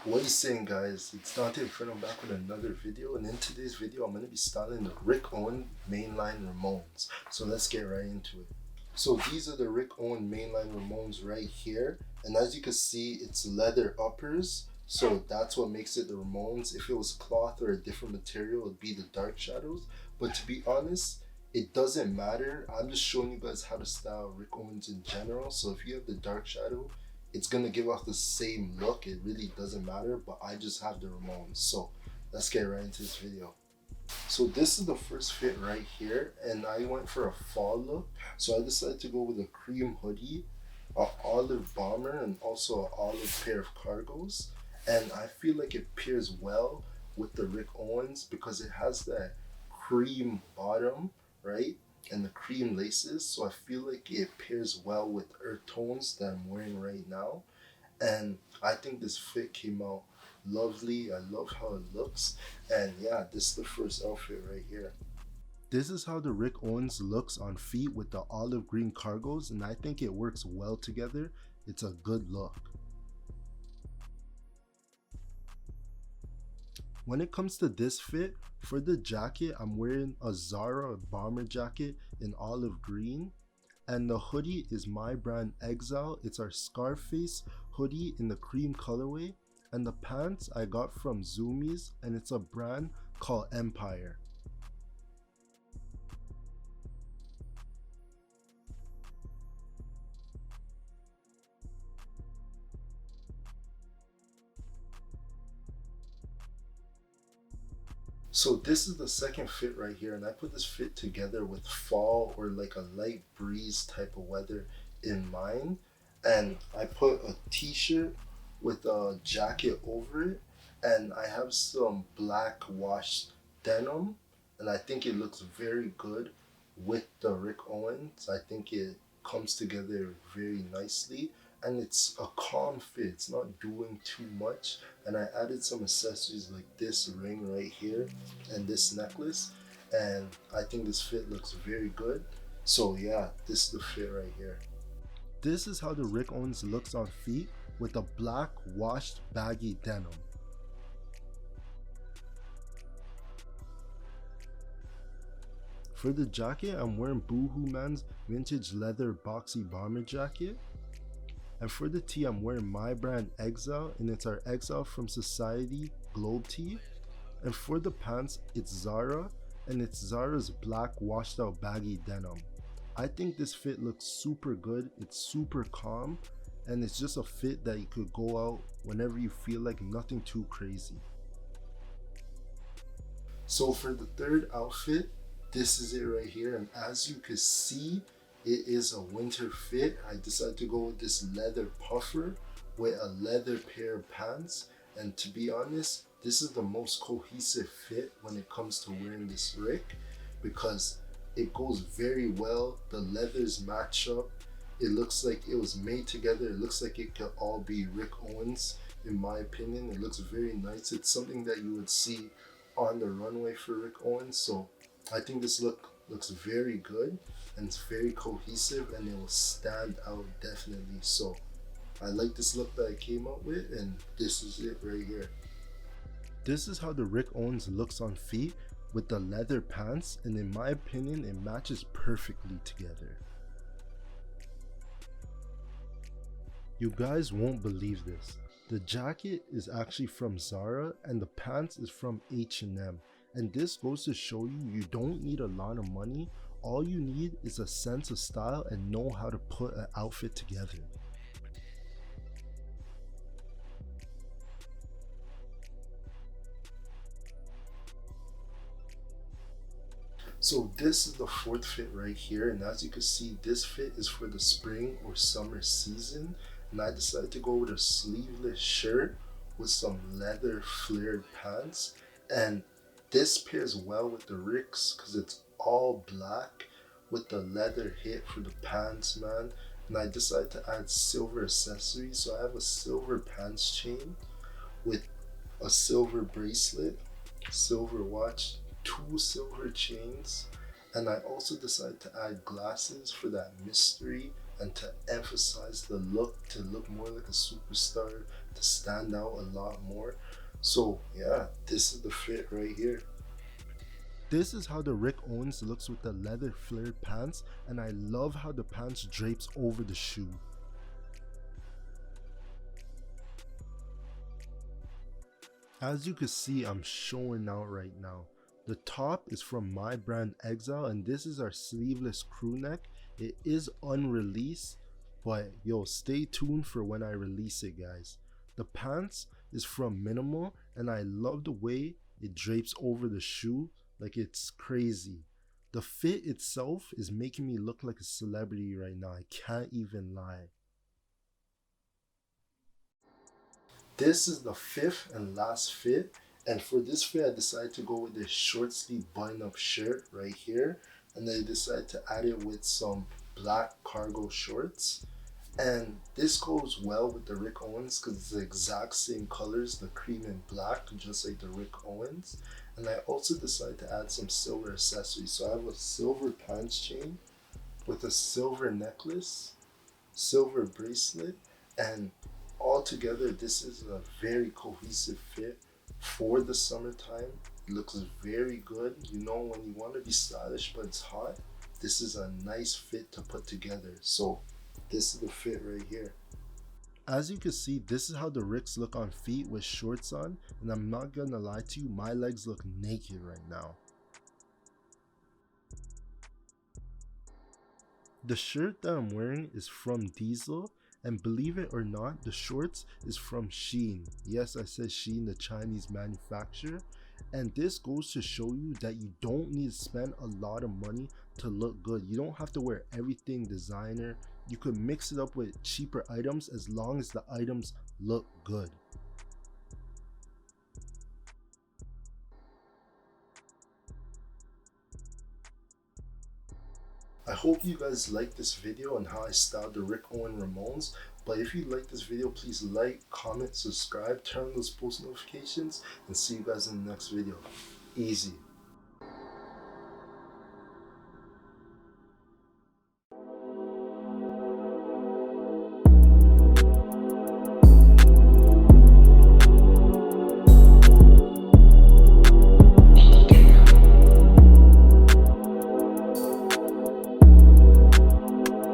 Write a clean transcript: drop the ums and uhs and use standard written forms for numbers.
What is saying, guys? It's Dante and I'm back with another video, and in today's video I'm going to be styling the Rick Owens mainline Ramones. So let's get right into it. So these are the Rick Owens mainline Ramones right here, and as you can see it's leather uppers, so that's what makes it the Ramones. If it was cloth or a different material it would be the dark shadows, but to be honest it doesn't matter. I'm just showing you guys how to style Rick Owens in general. So if you have the dark shadow, it's gonna give off the same look. It really doesn't matter, but I just have the Ramones. So let's get right into this video. So this is the first fit right here, and I went for a fall look. So I decided to go with a cream hoodie, a olive bomber, and also an olive pair of cargos. And I feel like it pairs well with the Rick Owens because it has that cream bottom, right? And the cream laces, so I feel like it pairs well with earth tones that I'm wearing right now. And I think this fit came out lovely. I love how it looks, and yeah, this is the first outfit right here. This is how the Rick Owens looks on feet with the olive green cargos, and I think it works well together. It's a good look. When it comes to this fit, for the jacket, I'm wearing a Zara bomber jacket in olive green. And the hoodie is my brand Exile. It's our Scarface hoodie in the cream colorway. And the pants I got from Zoomies, and it's a brand called Empire. So this is the second fit right here, and I put this fit together with fall or like a light breeze type of weather in mind. And I put a t-shirt with a jacket over it, and I have some black washed denim, and I think it looks very good with the Rick Owens. I think it comes together very nicely, and it's a calm fit. It's not doing too much, and I added some accessories like this ring right here and this necklace, and I think this fit looks very good. So yeah, this is the fit right here. This is how the Rick Owens looks on feet with a black washed baggy denim. For the jacket, I'm wearing Boohoo Man's vintage leather boxy bomber jacket. And for the tee, I'm wearing my brand Exile, and it's our Exile from Society Globe tee. And for the pants, it's Zara, and it's Zara's black washed out baggy denim. I think this fit looks super good. It's super calm, and it's just a fit that you could go out whenever you feel like, nothing too crazy. So for the third outfit, this is it right here, and as you can see, it is a winter fit. I decided to go with this leather puffer with a leather pair of pants, and to be honest, this is the most cohesive fit when it comes to wearing this Rick because it goes very well. The leathers match up. It looks like it was made together. It looks like it could all be Rick Owens in my opinion. It looks very nice. It's something that you would see on the runway for Rick Owens, so I think this look looks very good and it's very cohesive and it will stand out definitely. So I like this look that I came up with, and this is it right here. This is how the Rick Owens looks on feet with the leather pants, and in my opinion it matches perfectly together. You guys won't believe this. The jacket is actually from Zara and the pants is from H&M. And this goes to show you don't need a lot of money. All you need is a sense of style and know how to put an outfit together. So this is the fourth fit right here, and as you can see, this fit is for the spring or summer season, and I decided to go with a sleeveless shirt with some leather flared pants, and this pairs well with the Ricks because it's all black with the leather hit for the pants, man. And I decided to add silver accessories, so I have a silver pants chain with a silver bracelet, silver watch, two silver chains, and I also decided to add glasses for that mystery and to emphasize the look, to look more like a superstar to stand out a lot more. So yeah, this is the fit right here. This is how the Rick Owens looks with the leather flared pants, and I love how the pants drapes over the shoe. As you can see, I'm showing out right now. The top is from my brand Exile, and this is our sleeveless crew neck. It is unreleased, but yo, stay tuned for when I release it, guys. The pants is from Minimal, and I love the way it drapes over the shoe like it's crazy. The fit itself is making me look like a celebrity right now, I can't even lie. This is the fifth and last fit, and for this fit I decided to go with this short sleeve button up shirt right here, and I decided to add it with some black cargo shorts. And this goes well with the Rick Owens because it's the exact same colors, the cream and black, just like the Rick Owens. And I also decided to add some silver accessories. So I have a silver pants chain with a silver necklace, silver bracelet, and altogether this is a very cohesive fit for the summertime. It looks very good. You know, when you want to be stylish but it's hot, this is a nice fit to put together. So this is the fit right here. As you can see, this is how the Ricks look on feet with shorts on, and I'm not gonna lie to you, my legs look naked right now. The shirt that I'm wearing is from Diesel, and believe it or not, the shorts is from Shein. Yes, I said Shein, the Chinese manufacturer. And this goes to show you that you don't need to spend a lot of money to look good. You don't have to wear everything designer. You could mix it up with cheaper items as long as the items look good. I hope you guys like this video and how I styled the Rick Owens Ramones. But if you like this video, please like, comment, subscribe, turn on those post notifications, and see you guys in the next video. Easy.